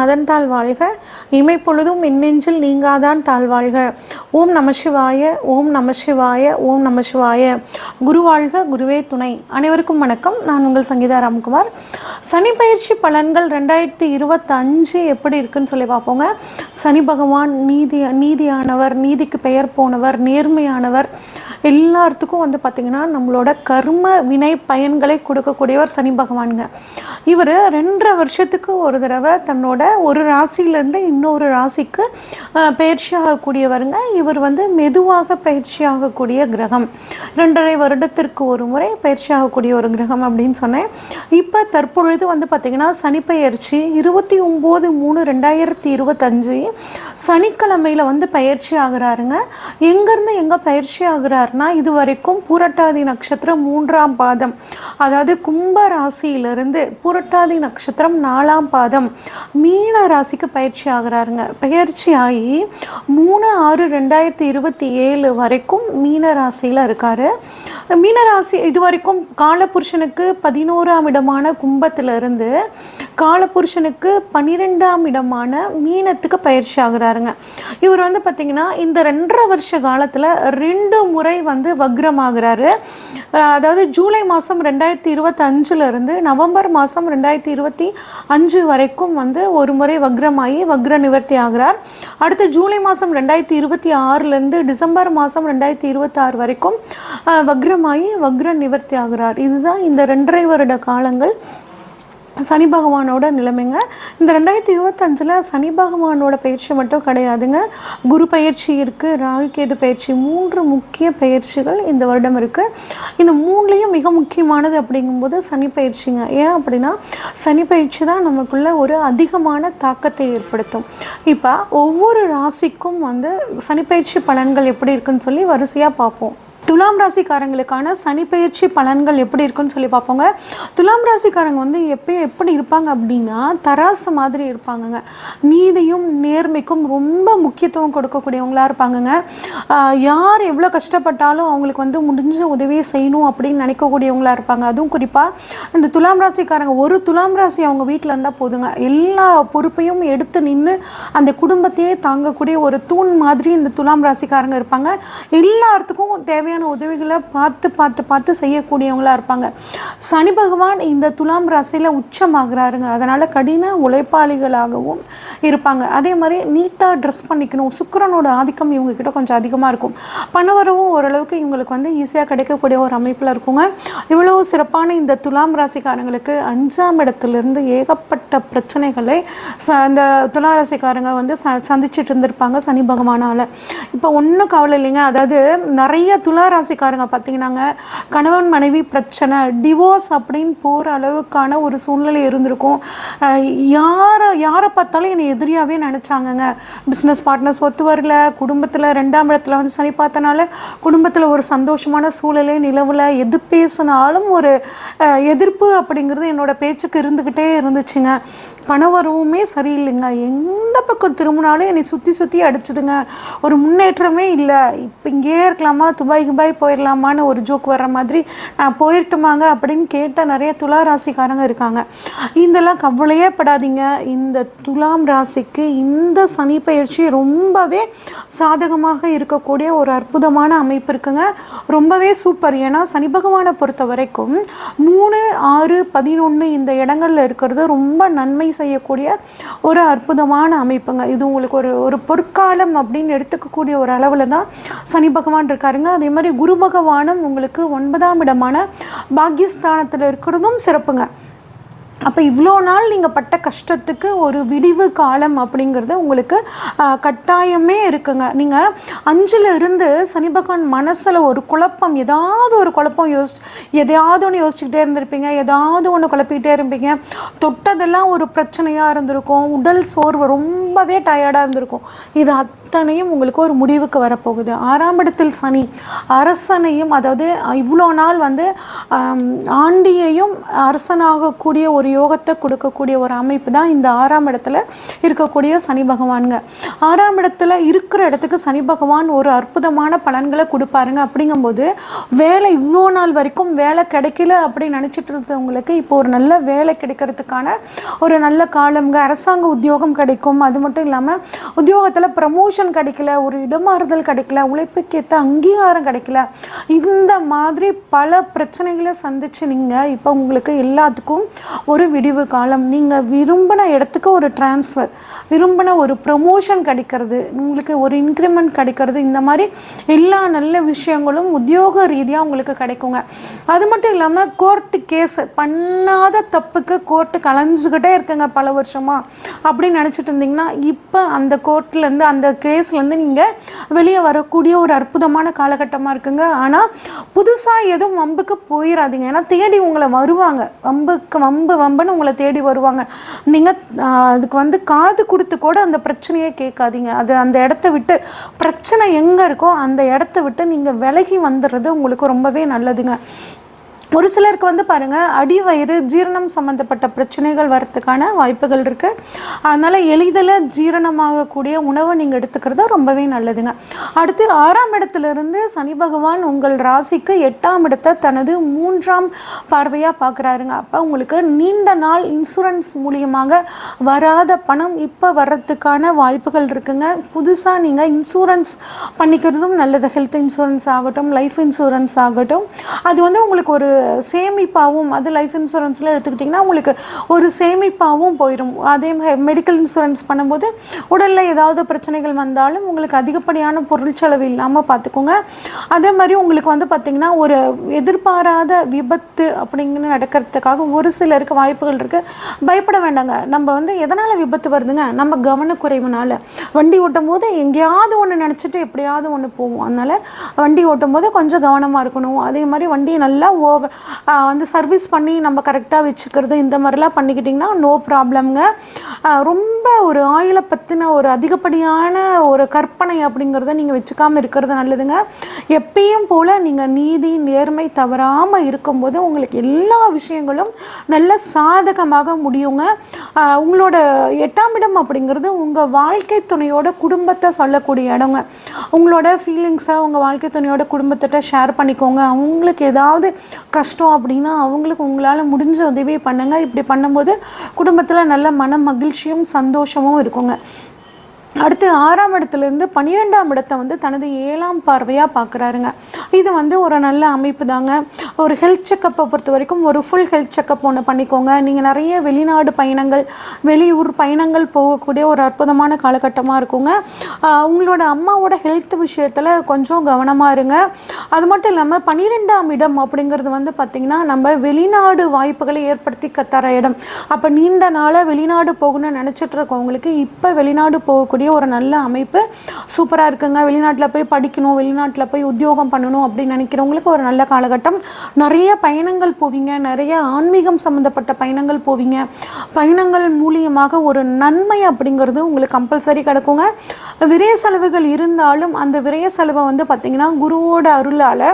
நாதன் தாழ் வாழ்க, இமைப்பொழுதும் மின்னெஞ்சில் நீங்காதான் தாழ்வாழ்க. ஓம் நம சிவாய, ஓம் நம சிவாய, ஓம் நம சிவாய. குரு வாழ்க, குருவே துணை. அனைவருக்கும் வணக்கம். நான் உங்கள் சங்கீதா ராம்குமார். சனி பயிற்சி பலன்கள் 2025 எப்படி இருக்குன்னு சொல்லி பார்ப்போங்க. சனி பகவான் நீதியானவர், நீதிக்கு பெயர் போனவர், நேர்மையானவர். எல்லாத்துக்கும் பார்த்திங்கன்னா நம்மளோட கர்ம வினை பயன்களை கொடுக்கக்கூடியவர் சனி பகவானுங்க. இவர் 2.5 வருஷத்துக்கு ஒரு தடவை தன்னோட ஒரு ராசியிலேருந்து இன்னொரு ராசிக்கு பயிற்சி ஆகக்கூடியவருங்க. இவர் மெதுவாக பயிற்சி ஆகக்கூடிய கிரகம். 2.5 வருடத்திற்கு ஒரு முறை பயிற்சி ஆகக்கூடிய ஒரு கிரகம் அப்படின்னு சொன்னேன். இப்போ தற்பொழுது பார்த்திங்கன்னா சனி பயிற்சி 29/3/2025 சனிக்கிழமையில் பயிற்சி ஆகிறாருங்க. எங்கேருந்து எங்கே பயிற்சி ஆகிறாருன்னா, இது வரைக்கும் பூரட்டாதி நட்சத்திரம் 3ஆம் பாதம், அதாவது கும்ப ராசியிலிருந்து பூரட்டாதி நட்சத்திரம் 4ஆம் பாதம் மீன ராசிக்கு பயிற்சி ஆகிறாருங்க. பயிற்சி ஆகி 3/6/2027 வரைக்கும் மீன ராசியில் இருக்கார். மீனராசி இது வரைக்கும் காலபுருஷனுக்கு 11ஆம் இடமான கும்பத்திலிருந்து காலபுருஷனுக்கு 12ஆம் இடமான மீனத்துக்கு பயிற்சி ஆகிறாருங்க. இவர் பார்த்திங்கன்னா இந்த 2.5 வருஷ காலத்தில் 2 முறை வக்ரமாகிறாரு. அதாவது ஜூலை மாதம் 2025 நவம்பர் மாதம் 2025 வரைக்கும் ஒரு முறை வக்ரமாகி வக்ர நிவர்த்தி ஆகிறார். அடுத்து ஜூலை மாதம் 2026 டிசம்பர் மாதம் 2026 வரைக்கும் வக்ரமாகி வக்ர நிவர்த்தி ஆகிறார். இதுதான் இந்த 2.5 வருட காலங்கள் சனி பகவானோட நிலைமைங்க. இந்த 2025 சனி பகவானோட பயிற்சி மட்டும் கிடையாதுங்க. குரு பயிற்சி இருக்குது, ராகு கேது பயிற்சி, 3 முக்கிய பயிற்சிகள் இந்த வருடம் இருக்குது. இந்த 3லையும் மிக முக்கியமானது அப்படிங்கும்போது சனி பயிற்சிங்க. ஏன் அப்படின்னா சனி பயிற்சி தான் நமக்குள்ள ஒரு அதிகமான தாக்கத்தை ஏற்படுத்தும். இப்போ ஒவ்வொரு ராசிக்கும் சனி பயிற்சி பலன்கள் எப்படி இருக்குன்னு சொல்லி வரிசையாக பார்ப்போம். துலாம் ராசிக்காரங்களுக்கான சனி பயிற்சி பலன்கள் எப்படி இருக்குன்னு சொல்லி பார்ப்போங்க. துலாம் ராசிக்காரங்க எப்படி இருப்பாங்க அப்படின்னா தராசு மாதிரி இருப்பாங்கங்க. நீதியும் நேர்மைக்கும் ரொம்ப முக்கியத்துவம் கொடுக்கக்கூடியவங்களாக இருப்பாங்கங்க. யார் எவ்வளோ கஷ்டப்பட்டாலும் அவங்களுக்கு முடிஞ்ச உதவியை செய்யணும் அப்படின்னு நினைக்கக்கூடியவங்களாக இருப்பாங்க. அதுவும் குறிப்பாக இந்த துலாம் ராசிக்காரங்க, ஒரு துலாம் ராசி அவங்க வீட்டில் இருந்தால் போதுங்க, எல்லா பொறுப்பையும் எடுத்து நின்று அந்த குடும்பத்தையே தாங்கக்கூடிய ஒரு தூண் மாதிரி இந்த துலாம் ராசிக்காரங்க இருப்பாங்க. எல்லாத்துக்கும் தேவையான உதவிகளை பார்த்து செய்யக்கூடியவங்களா இருப்பாங்க. சனி பகவான் இந்த துலாம் ராசியில் உச்சமாகிறாருங்க. அதனால கடின உழைப்பாளிகளாகவும் இருப்பாங்க. அதே மாதிரி நீட்டாக ட்ரெஸ் பண்ணிக்கணும். சுக்கிரனோட ஆதிக்கம் இவங்க கிட்ட கொஞ்சம் அதிகமாக இருக்கும். பணவரவும் ஓரளவுக்கு இவங்களுக்கு ஈஸியாக கிடைக்கக்கூடிய ஒரு அமைப்பில் இருக்குங்க. இவ்வளோ சிறப்பான இந்த துலாம் ராசிக்காரங்களுக்கு 5ஆம் இடத்துலேருந்து ஏகப்பட்ட பிரச்சனைகளை இந்த துலாம் ராசிக்காரங்க சந்திச்சுட்டு இருந்திருப்பாங்க சனி பகவானால். இப்போ ஒன்றும் கவலை இல்லைங்க. அதாவது நிறைய துலா ராசிக்காரங்க பார்த்தீங்கன்னாங்க கணவன் மனைவி பிரச்சனை, டிவோர்ஸ் அப்படின்னு போகிற அளவுக்கான ஒரு சூழ்நிலை இருந்திருக்கும். யாரை பார்த்தாலும் என்னை எதிரியாகவே நினச்சாங்கங்க. பிஸ்னஸ் பார்ட்னர்ஸ் ஒத்து வரல, குடும்பத்தில் 2ஆம் இடத்துல சனி பார்த்தனால குடும்பத்தில் ஒரு சந்தோஷமான சூழலே நிலவில், எது பேசினாலும் ஒரு எதிர்ப்பு அப்படிங்கிறது என்னோட பேச்சுக்கு இருந்துக்கிட்டே இருந்துச்சுங்க. பணவரவுமே சரியில்லைங்க. எந்த பக்கம் திரும்பினாலும் என்னை சுற்றி அடிச்சுதுங்க. ஒரு முன்னேற்றமே இல்லை. இப்போ இங்கே இருக்கலாமா, துபாய் போயிடலாமான்னு ஒரு ஜோக் வர்ற மாதிரி நான் போயிட்டுமாங்க அப்படின்னு கேட்ட நிறைய துலா ராசிக்காரங்க இருக்காங்க. இதெல்லாம் கவலையே படாதீங்க. இந்த துலாம் ராசிக்கு இந்த சனி பயிற்சி ரொம்பவே சாதகமாக இருக்கக்கூடிய ஒரு அற்புதமான அமைப்பு இருக்குங்க. ரொம்பவே சூப்பர். ஏன்னா சனி பகவானை பொறுத்த வரைக்கும் 3, 6, 11 இந்த இடங்கள்ல இருக்கிறது ரொம்ப நன்மை செய்யக்கூடிய ஒரு அற்புதமான அமைப்புங்க. இது உங்களுக்கு ஒரு பொற்காலம் அப்படின்னு எடுத்துக்கக்கூடிய ஒரு அளவில் தான் சனி பகவான் இருக்காருங்க. அதே மாதிரி குரு பகவானும் உங்களுக்கு 9ஆம் இடமான பாக்கியஸ்தானத்தில் இருக்கிறதும் சிறப்புங்க. அப்போ இவ்வளோ நாள் நீங்கள் பட்ட கஷ்டத்துக்கு ஒரு விடிவு காலம் அப்படிங்கிறது உங்களுக்கு கட்டாயமே இருக்குங்க. நீங்கள் 5ல் இருந்து சனி பகவான் மனசில் ஒரு குழப்பம், ஏதாவது ஒரு குழப்பம் எதையாவது ஒன்று யோசிச்சுக்கிட்டே இருந்திருப்பீங்க. ஏதாவது ஒன்று குழப்பிக்கிட்டே இருப்பீங்க. தொட்டதெல்லாம் ஒரு பிரச்சனையாக இருந்திருக்கும். உடல் சோர்வு, ரொம்பவே டயர்டாக இருந்திருக்கும். இது அத்தனையும் உங்களுக்கு ஒரு முடிவுக்கு வரப்போகுது. 6ஆம் இடத்தில் சனி அரசனையும், அதாவது இவ்வளோ நாள் ஆண்டியையும் அரசனாகக்கூடிய ஒரு யோகத்தை கொடுக்கக்கூடிய ஒரு அமைப்பு தான் இந்த 6ஆம் இடத்துல இருக்கக்கூடிய சனி பகவானுங்க. 6ஆம் இடத்துல இருக்கிற இடத்துக்கு சனி பகவான் ஒரு அற்புதமான பலன்களை கொடுப்பாருங்க. அப்படிங்கும்போது வேலை இவ்வளோ நாள் வரைக்கும் வேலை கிடைக்கல அப்படின்னு நினச்சிட்டு இருந்தவங்களுக்கு இப்போ ஒரு நல்ல வேலை கிடைக்கிறதுக்கான ஒரு நல்ல காலம்ங்க. அரசாங்க உத்தியோகம் கிடைக்கும். அது மட்டும் இல்லாமல் உத்தியோகத்தில் ப்ரமோஷன் கிடைக்கல, ஒரு இடமாறுதல் கிடைக்கல, உழைப்புக்கேற்ற அங்கீகாரம் கிடைக்கல, இந்த மாதிரி பல பிரச்சனைகளை சந்திச்சு நீங்கள் இப்போ உங்களுக்கு எல்லாத்துக்கும் ஒரு விடிவு காலம். நீங்கள் விரும்பின இடத்துக்கு ஒரு டிரான்ஸ்ஃபர், விரும்பின ஒரு ப்ரமோஷன் கிடைக்கிறது, உங்களுக்கு ஒரு இன்க்ரிமெண்ட் கிடைக்கிறது, இந்த மாதிரி எல்லா நல்ல விஷயங்களும் உத்தியோக ரீதியாக உங்களுக்கு கிடைக்குங்க. அது மட்டும் இல்லாமல் கோர்ட்டு கேஸ், பண்ணாத தப்புக்கு கோர்ட்டு கலைஞ்சிக்கிட்டே இருக்குங்க பல வருஷமாக அப்படின்னு நினச்சிட்டு இருந்தீங்கன்னா இப்போ அந்த கோர்ட்லேருந்து அந்த கேஸ்லேருந்து நீங்கள் வெளியே வரக்கூடிய ஒரு அற்புதமான காலகட்டமாக இருக்குங்க. ஆனால் புதுசாக எதுவும் வம்புக்கு போயிடாதீங்க. ஏன்னா தேடி உங்களை வருவாங்க, வம்புன்னு உங்களை தேடி வருவாங்க. நீங்கள் அதுக்கு காது கொடுத்து கூட அந்த பிரச்சனையே கேட்காதீங்க. அது அந்த இடத்த விட்டு, பிரச்சனை எங்கே இருக்கோ அந்த இடத்த விட்டு நீங்கள் விலகி வந்துடுறது உங்களுக்கு ரொம்பவே நல்லதுங்க. ஒரு சிலருக்கு பாருங்கள், அடிவயிறு ஜீரணம் சம்மந்தப்பட்ட பிரச்சனைகள் வரத்துக்கான வாய்ப்புகள் இருக்குது. அதனால் எளிதில் ஜீரணமாகக்கூடிய உணவை நீங்கள் எடுத்துக்கிறது ரொம்பவே நல்லதுங்க. அடுத்து 6ஆம் இடத்துலேருந்து சனி பகவான் உங்கள் ராசிக்கு 8ஆம் இடத்தை தனது 3ஆம் பார்வையாக பார்க்குறாருங்க. அப்போ உங்களுக்கு நீண்ட நாள் இன்சூரன்ஸ் மூலியமாக வராத பணம் இப்போ வர்றதுக்கான வாய்ப்புகள் இருக்குங்க. புதுசாக நீங்கள் இன்சூரன்ஸ் பண்ணிக்கிறதும் நல்லது. ஹெல்த் இன்சூரன்ஸ் ஆகட்டும், லைஃப் இன்சூரன்ஸ் ஆகட்டும், அது உங்களுக்கு ஒரு சேமிப்பாகவும், அது லைஃப் இன்சூரன்ஸில் எடுத்துக்கிட்டிங்கன்னா உங்களுக்கு ஒரு சேமிப்பாகவும் போயிடும். அதே மெடிக்கல் இன்சூரன்ஸ் பண்ணும்போது உடலில் ஏதாவது பிரச்சனைகள் வந்தாலும் உங்களுக்கு அதிகப்படியான பொருள் செலவு இல்லாமல் பார்த்துக்கோங்க. அதே மாதிரி உங்களுக்கு பார்த்திங்கன்னா ஒரு எதிர்பாராத விபத்து அப்படிங்கிற நடக்கிறதுக்காக ஒரு சிலருக்கு வாய்ப்புகள் இருக்குது. பயப்பட வேண்டாங்க. நம்ம எதனால் விபத்து வருதுங்க? நம்ம கவனக்குறைவுனால. வண்டி ஓட்டும் போது எங்கேயாவது ஒன்று நினச்சிட்டு எப்படியாவது ஒன்று போவோம். அதனால் வண்டி ஓட்டும் போது கொஞ்சம் கவனமாக இருக்கணும். அதே மாதிரி வண்டியை நல்லா சர்வீஸ் பண்ணி நம்ம கரெக்டாக வச்சுக்கிறது, இந்த மாதிரிலாம் பண்ணிக்கிட்டிங்கன்னா நோ ப்ராப்ளம்ங்க. ரொம்ப ஒரு ஆயிலை பற்றின ஒரு அதிகப்படியான ஒரு கற்பனை அப்படிங்கிறத நீங்கள் வச்சுக்காமல் இருக்கிறது நல்லதுங்க. எப்பயும் போல் நீங்கள் நீதி நேர்மை தவறாமல் இருக்கும்போது உங்களுக்கு எல்லா விஷயங்களும் நல்ல சாதகமாக முடியுங்க. உங்களோட 8ஆம் இடம் அப்படிங்கிறது உங்கள் வாழ்க்கை துணையோட குடும்பத்தை சொல்லக்கூடிய இடங்க. உங்களோட ஃபீலிங்ஸை உங்கள் வாழ்க்கை துணையோட குடும்பத்திட்ட ஷேர் பண்ணிக்கோங்க. அவங்களுக்கு ஏதாவது கஷ்டம் அப்படின்னா அவங்களுக்கு உங்களால் முடிஞ்ச உதவி பண்ணுங்கள். இப்படி பண்ணும்போது குடும்பத்தில் நல்ல மன மகிழ்ச்சியும் சந்தோஷமும் இருக்குங்க. அடுத்து 6ஆம் இடத்துலேருந்து 12ஆம் இடத்தை தனது 7ஆம் பார்வையாக பார்க்குறாருங்க. இது ஒரு நல்ல அமைப்பு தாங்க. ஒரு ஹெல்த் செக்கப்பை பொறுத்த வரைக்கும் ஒரு ஃபுல் ஹெல்த் செக்கப் ஒன்று பண்ணிக்கோங்க. நீங்கள் நிறைய வெளிநாடு பயணங்கள், வெளியூர் பயணங்கள் போகக்கூடிய ஒரு அற்புதமான காலகட்டமாக இருக்குங்க. உங்களோட அம்மாவோட ஹெல்த் விஷயத்தில் கொஞ்சம் கவனமாக இருங்க. அது மட்டும் இல்லாமல் 12ஆம் இடம் அப்படிங்கிறது பார்த்திங்கன்னா நம்ம வெளிநாடு வாய்ப்புகளை ஏற்படுத்தி தர இடம். அப்போ நீண்ட நாளாக வெளிநாடு போகணும்னு நினச்சிட்டு இருக்கவங்களுக்கு இப்போ வெளிநாடு போகக்கூடிய ஒரு நல்ல அமைப்பு சூப்பராக இருக்குங்க. வெளிநாட்டில் போய் படிக்கணும், வெளிநாட்டில் போய் உத்தியோகம் பண்ணணும் அப்படின்னு நினைக்கிறவங்களுக்கு ஒரு நல்ல காலகட்டம். நிறைய பயணங்கள் போவீங்க, நிறைய ஆன்மீகம் சம்மந்தப்பட்ட பயணங்கள் போவீங்க. பயணங்கள் மூலியமாக ஒரு நன்மை அப்படிங்கிறது உங்களுக்கு கம்பல்சரி கிடைக்குங்க. விரய செலவுகள் இருந்தாலும் அந்த விரய செலவை பார்த்திங்கன்னா குருவோட அருளால்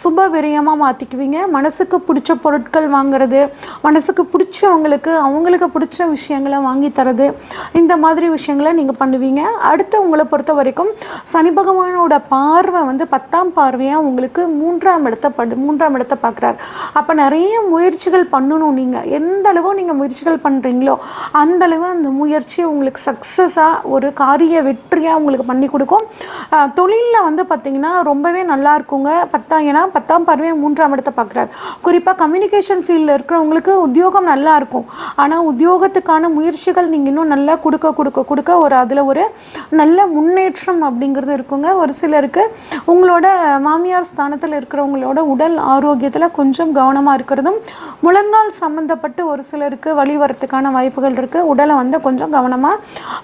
சுப விரயமாக மாற்றிக்குவீங்க. மனசுக்கு பிடிச்ச பொருட்கள் வாங்குறது, மனசுக்கு பிடிச்சவங்களுக்கு அவங்களுக்கு பிடிச்ச விஷயங்களை வாங்கி தரது, இந்த மாதிரி விஷயங்களை நீங்கள் பண்ணுவீங்க. அடுத்து உங்களை பொறுத்த வரைக்கும் சனி பகவானோட பார்வை 10ஆம் பார்வையாக உங்களுக்கு 3ஆம் இடத்தை பார்க்குறாரு. அப்போ நிறைய முயற்சிகள் பண்ணணும். நீங்கள் எந்த அளவு நீங்கள் முயற்சிகள் பண்ணுறீங்களோ அந்த அளவு அந்த முயற்சி உங்களுக்கு சக்ஸஸாக ஒரு காரிய வெற்றியாக உங்களுக்கு பண்ணி கொடுக்கும். தொழிலில் பார்த்திங்கன்னா ரொம்பவே நல்லா இருக்குங்க. ஏன்னா 10ஆம் பார்வையாக 3ஆம் இடத்தை பார்க்குறாரு. குறிப்பாக கம்யூனிகேஷன் ஃபீல்டில் இருக்கிறவங்களுக்கு உத்தியோகம் நல்லா இருக்கும். ஆனால் உத்தியோகத்துக்கான முயற்சிகள் நீங்கள் இன்னும் நல்லா கொடுக்க அதில் ஒரு நல்ல முன்னேற்றம் அப்படிங்கிறது இருக்குங்க. ஒரு சிலருக்கு உங்களோட மாமியார் ஸ்தானத்தில் இருக்கிறவங்களோட உடல் ஆரோக்கியத்தில் கொஞ்சம் கவனமாக இருக்கிறதும், முழங்கால் சம்மந்தப்பட்டு ஒரு சிலருக்கு வலி வரத்துக்கான வாய்ப்புகள் இருக்குது. உடலை கொஞ்சம் கவனமாக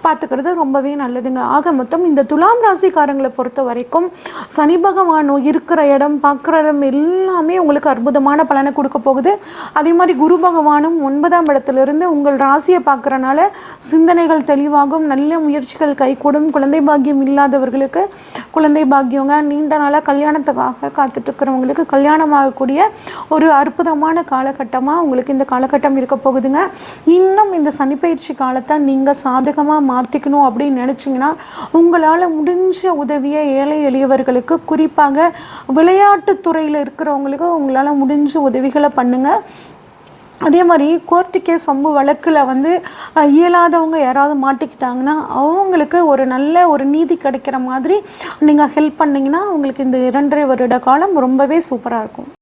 பார்த்துக்கிறது ரொம்பவே நல்லதுங்க. ஆக மொத்தம் இந்த துலாம் ராசிக்காரங்களை பொறுத்த வரைக்கும் சனி பகவான் இருக்கிற இடம், பார்க்குற இடம் எல்லாமே உங்களுக்கு அற்புதமான பலனை கொடுக்க போகுது. அதே மாதிரி குரு பகவானும் 9ஆம் இடத்துலேருந்து உங்கள் ராசியை பார்க்குறனால சிந்தனைகள் தெளிவாகும், நல்ல முயற்சிகள் ஆசைகள் கைகூடும். குழந்தை பாக்கியம் இல்லாதவர்களுக்கு குழந்தை பாக்கியங்க, நீண்ட நாளாக கல்யாணத்துக்காக காத்துட்ருக்கிறவங்களுக்கு கல்யாணம் ஆகக்கூடிய ஒரு அற்புதமான காலகட்டமாக உங்களுக்கு இந்த காலகட்டம் இருக்க போகுதுங்க. இன்னும் இந்த சனிப்பயிற்சி காலத்தை நீங்கள் சாதகமாக மாற்றிக்கணும் அப்படின்னு நினச்சிங்கன்னா உங்களால் முடிஞ்ச உதவியை ஏழை எளியவர்களுக்கு, குறிப்பாக விளையாட்டுத்துறையில் இருக்கிறவங்களுக்கு உங்களால் முடிஞ்ச உதவிகளை பண்ணுங்கள். அதே மாதிரி கோர்ட்டு கேஸ் சம்பு வழக்கில் இயலாதவங்க யாராவது மாட்டிக்கிட்டாங்கன்னா அவங்களுக்கு ஒரு நல்ல ஒரு நீதி கிடைக்கிற மாதிரி நீங்கள் ஹெல்ப் பண்ணிங்கன்னா உங்களுக்கு இந்த 2.5 வருட காலம் ரொம்பவே சூப்பராக இருக்கும்.